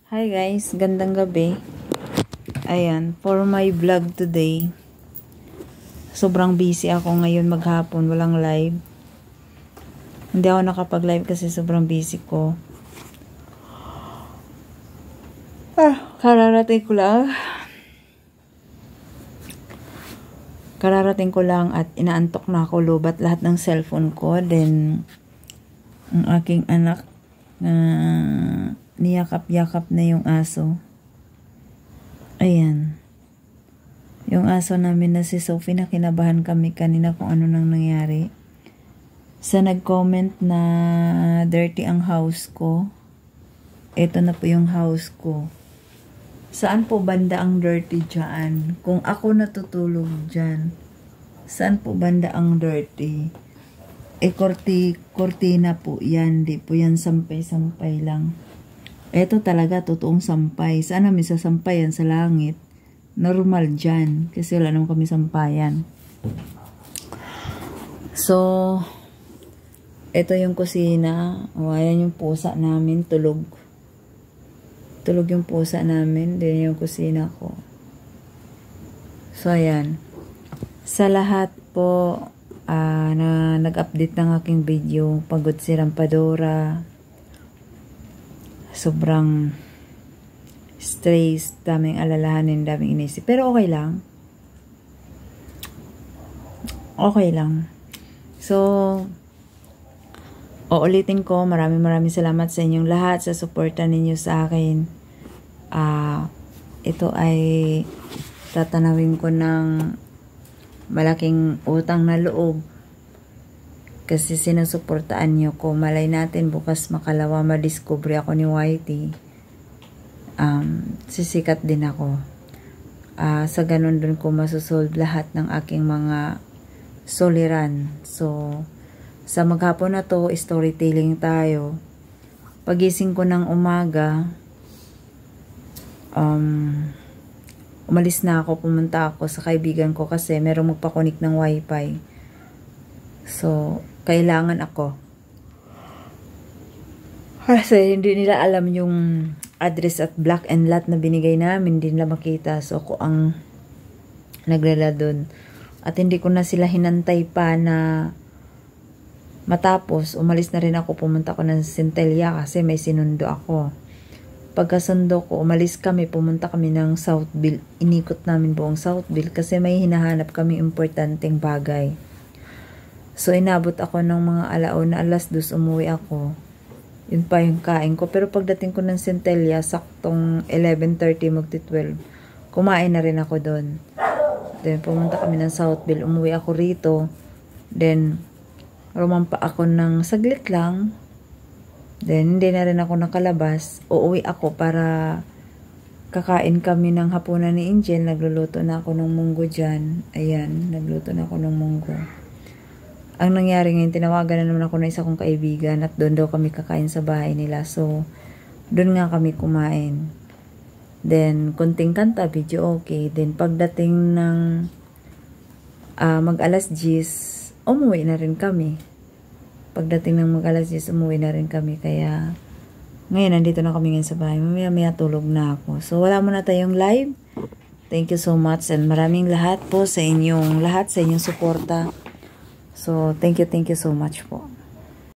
Hi guys, gandang gabi. Ayan, for my vlog today, sobrang busy ako ngayon maghapon, walang live. Hindi ako nakapag-live kasi sobrang busy ko. Kararating ko lang at inaantok na ako, lobat lahat ng cellphone ko. Then, ang aking anak, niyakap-yakap na yung aso. Ayan. Yung aso namin na si Sophie, na kinabahan kami kanina kung ano nang nangyari. Sa nag-comment na dirty ang house ko, ito na po yung house ko. Saan po banda ang dirty dyan? Kung ako natutulog dyan, saan po banda ang dirty? Kortina po yan. Di po yan sampay-sampay lang. Ito talaga totoong sampay. Saan namin sasampayan? Sa langit. Normal dyan. Kasi wala naman kami sampayan. So, ito yung kusina. O, ayan yung pusa namin. Tulog. Tulog yung pusa namin. Din yung kusina ko. So, ayan. Sa lahat po na nag-update ng aking video, pagod si Rampadora. Sobrang stress, daming alalahanin, daming inisip. Pero okay lang. Okay lang. So, uulitin ko, maraming salamat sa inyong lahat sa suporta ninyo sa akin. Ito ay tatanawin ko ng malaking utang na loob. Kasi sinusuportaan nyo ko. Malay natin bukas makalawa madiscover ako ni Whitey. Sisikat din ako. Sa ganun dun ko masusolve lahat ng aking mga soliran. So, sa maghapon na to, storytelling tayo. Pagising ko ng umaga, umalis na ako, pumunta ako sa kaibigan ko kasi merong magpakunik ng wifi. So, kailangan ako. Kasi hindi nila alam yung address at block and lot na binigay namin. Hindi nila makita. So, ako ang naglala dun. At hindi ko na sila hinantay pa na matapos. Umalis na rin ako. Pumunta ko ng Centella kasi may sinundo ako. Pagkasundo ko, umalis kami. Pumunta kami ng Southville. Inikot namin buong Southville kasi may hinahanap kami importanteng bagay. So, inabot ako ng mga alauna, 2:00, umuwi ako. Yun pa yung kain ko. Pero pagdating ko ng Centella, saktong 11:30, magti-12. Kumain na rin ako doon. Then, pumunta kami ng Southville. Umuwi ako rito. Then, rumampa ako ng saglit lang. Then, hindi na rin ako nakalabas. Uuwi ako para kakain kami ng hapunan ni Angel. Nagluluto na ako ng munggo dyan. Ayan, nagluto na ako ng munggo. Ang nangyari ngayon, tinawagan na naman ako ng isa kong kaibigan at doon daw kami kakain sa bahay nila. So, doon nga kami kumain. Then, kunting kanta, video okay. Then, pagdating ng mag-10:00, umuwi na rin kami. Pagdating ng mag-10:00, umuwi na rin kami. Kaya, ngayon, nandito na kami ngayon sa bahay. Mamaya tulog na ako. So, wala muna tayong live. Thank you so much. And maraming lahat po sa inyong suporta. So, thank you so much po.